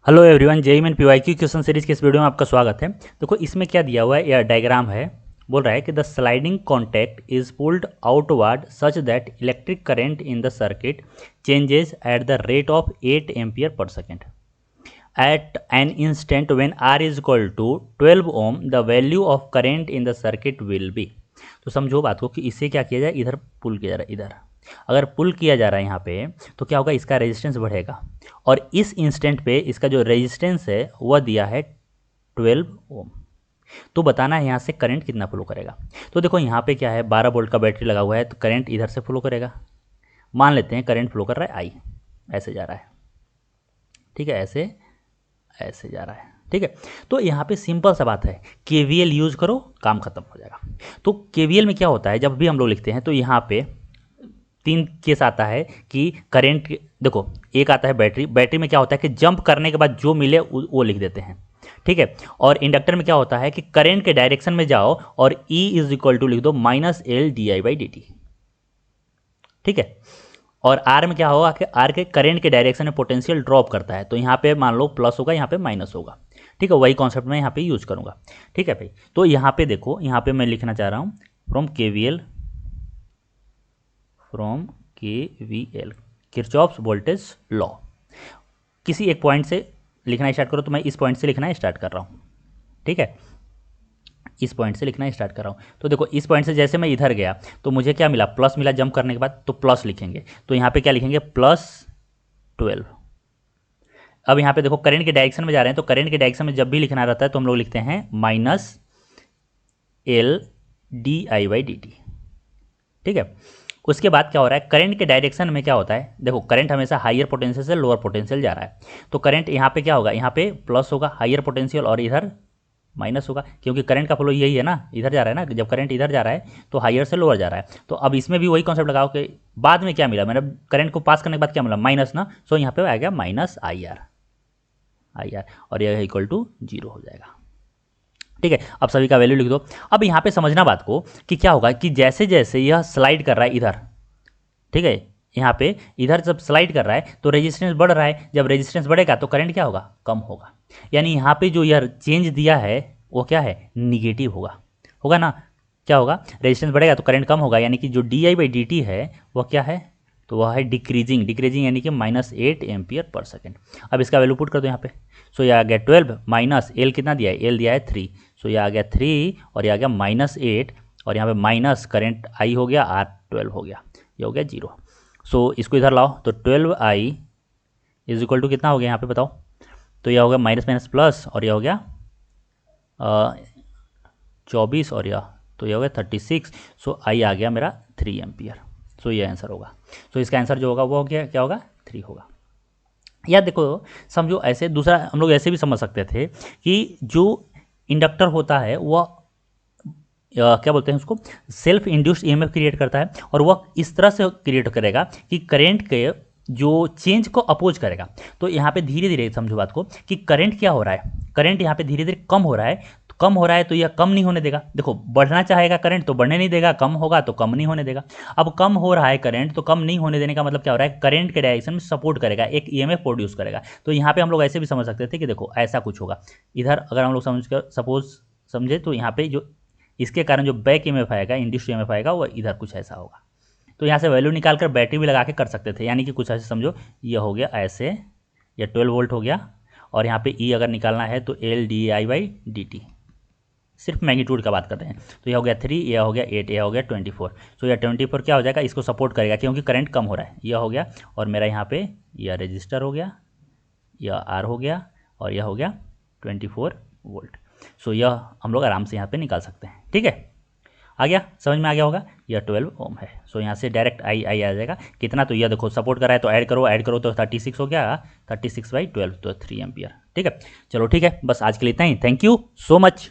Hello everyone, JEE main PYQ question series के इस video में आपका स्वागत है। देखो इसमें क्या दिया हुआ है, यह डायग्राम है। बोल रहा है कि the sliding contact is pulled outward such that electric current in the circuit changes at the rate of 8 ampere per second at an instant when R is equal to 12 ohm the value of current in the circuit will be. तो समझो बात को कि इससे क्या किया जाए, इधर पुल किया जा रहा है। इधर अगर पुल किया जा रहा है यहाँ पे, तो क्या होगा, इसका रेजिस्टेंस बढ़ेगा और इस इंस्टेंट पे इसका जो रेजिस्टेंस है वह दिया है 12 ओम। तो बताना है यहाँ से करंट कितना फ्लो करेगा। तो देखो यहाँ पे क्या है, 12 वोल्ट का बैटरी लगा हुआ है, तो करंट इधर से फ्लो करेगा। मान लेते हैं करंट फ्लो कर रहा है आई, ऐसे जा रहा है, ठीक है, ऐसे ऐसे जा रहा है, ठीक है। तो यहाँ पे सिंपल सा बात है, केवीएल यूज करो, काम खत्म हो जाएगा। तो केवीएल में क्या होता है, जब भी हम लोग लिखते हैं तो यहाँ पे तीन केस आता है कि करंट, देखो एक आता है बैटरी। बैटरी में क्या होता है कि जंप करने के बाद जो मिले वो लिख देते हैं, ठीक है। और इंडक्टर में क्या होता है कि करंट के डायरेक्शन में जाओ और E इज इक्वल टू लिख दो -L/di/dt, ठीक है। और आर में क्या होगा कि आर के करंट के डायरेक्शन में पोटेंशियल ड्रॉप करता है, तो यहाँ पे मान लो प्लस होगा, यहाँ पे माइनस होगा, ठीक है। वही कॉन्सेप्ट मैं यहाँ पे यूज करूँगा, ठीक है भाई। तो यहाँ पे देखो, यहाँ पे मैं लिखना चाह रहा हूँ from KVL Kirchhoff's voltage law. किसी एक पॉइंट से लिखना स्टार्ट करो, तो मैं इस पॉइंट से लिखना स्टार्ट कर रहा हूँ, ठीक है। इस पॉइंट से लिखना स्टार्ट कर रहा हूँ। तो देखो इस पॉइंट से जैसे मैं इधर गया तो मुझे क्या मिला, प्लस मिला। जंप करने के बाद तो प्लस लिखेंगे, तो यहाँ पे क्या लिखेंगे, +12। अब यहाँ पे देखो करंट के डायरेक्शन में जा रहे हैं, तो करंट के डायरेक्शन में जब भी लिखना रहता है तो हम लोग लिखते हैं -L/di/dt, ठीक है। उसके बाद क्या हो रहा है, करंट के डायरेक्शन में क्या होता है, देखो करंट हमेशा हायर पोटेंशियल से लोअर पोटेंशियल जा रहा है, तो करंट यहाँ पे क्या होगा, यहाँ पे प्लस होगा हायर पोटेंशियल और इधर माइनस होगा, क्योंकि करंट का फ्लो यही है ना, इधर जा रहा है ना। जब करंट इधर जा रहा है तो हायर से लोअर जा रहा है। तो अब इसमें भी वही कॉन्सेप्ट लगाओ कि बाद में क्या मिला, मैंने करंट को पास करने के बाद क्या मिला, माइनस ना। सो यहाँ पे आ गया -IR, और यह इक्वल टू 0 हो जाएगा, ठीक है। अब सभी का वैल्यू लिख दो। अब यहाँ पे समझना बात को कि क्या होगा कि जैसे जैसे यह स्लाइड कर रहा है इधर, ठीक है, यहाँ पे इधर जब स्लाइड कर रहा है तो रेजिस्टेंस बढ़ रहा है। जब रेजिस्टेंस बढ़ेगा तो करंट क्या होगा, कम होगा। यानी यहाँ पे जो यह चेंज दिया है वो क्या है, निगेटिव होगा, होगा ना। क्या होगा, रेजिस्टेंस बढ़ेगा तो करंट कम होगा, यानी कि जो di/dt है वह क्या है, तो वह है डिक्रीजिंग। डिक्रीजिंग यानी कि -8 एम्पियर पर सेकेंड। अब इसका वैल्यू पुट कर दो यहाँ पे। सो यह आ गया 12 माइनस एल, कितना दिया है, एल दिया है 3। सो यह आ गया 3 और यह आ गया -8, और यहाँ पे माइनस करंट आई हो गया, R12 हो गया, ये हो गया 0। सो इसको इधर लाओ, तो 12I इज इक्वल टू कितना हो गया यहाँ पे बताओ, तो यह हो गया माइनस माइनस प्लस, और यह हो गया 24, और यह तो यह हो गया 36। सो आई आ गया मेरा 3 एम्पियर। सो ये आंसर होगा। सो इसका आंसर जो होगा वो क्या होगा, 3 होगा। या देखो समझो ऐसे, दूसरा हम लोग ऐसे भी समझ सकते थे कि जो इंडक्टर होता है वह क्या बोलते हैं उसको, सेल्फ इंड्यूस्ड ईएमएफ क्रिएट करता है, और वह इस तरह से क्रिएट करेगा कि करंट के जो चेंज को अपोज करेगा। तो यहाँ पे धीरे धीरे समझो बात को कि करंट क्या हो रहा है, करंट यहाँ पे धीरे धीरे कम हो रहा है। तो कम हो रहा है तो यह कम नहीं होने देगा। देखो बढ़ना चाहेगा करंट तो बढ़ने नहीं देगा, कम होगा तो कम नहीं होने देगा। अब कम हो रहा है करंट, तो कम नहीं होने देने का मतलब क्या हो रहा है, करंट के डायरेक्शन में सपोर्ट करेगा, एक ईएमएफ प्रोड्यूस करेगा। तो यहाँ पे हम लोग ऐसे भी समझ सकते थे कि देखो ऐसा कुछ होगा। इधर अगर हम लोग समझ कर सपोज समझे, तो यहाँ पे जो इसके कारण जो बैक ईएमएफ आएगा, इंड्यूस्ड ईएमएफ आएगा, वो इधर कुछ ऐसा होगा। तो यहाँ से वैल्यू निकाल कर बैटरी भी लगा के कर सकते थे, यानी कि कुछ ऐसे समझो, ये हो गया ऐसे, या 12 वोल्ट हो गया, और यहाँ पे E अगर निकालना है तो L/di/dt, सिर्फ मैग्नीट्यूड का बात करते हैं। तो यह हो गया 3, यह हो गया 8, यह हो गया 24। सो यह 24 क्या हो जाएगा, इसको सपोर्ट करेगा क्योंकि करंट कम हो रहा है। यह हो गया, और मेरा यहाँ पे यह रजिस्टर हो गया, यह R हो गया, और यह हो गया 24 वोल्ट। सो यह हम लोग आराम से यहाँ पे निकाल सकते हैं, ठीक है। आ गया, समझ में आ गया होगा, यह 12 ओम है। सो यहाँ से डायरेक्ट आई आ जाएगा कितना, तो यह देखो सपोर्ट कर रहा है तो ऐड करो तो 36 हो गया, 36/12 तो 3 एम्पियर, ठीक है। चलो ठीक है, बस आज के लिए इतना ही। Thank you so much.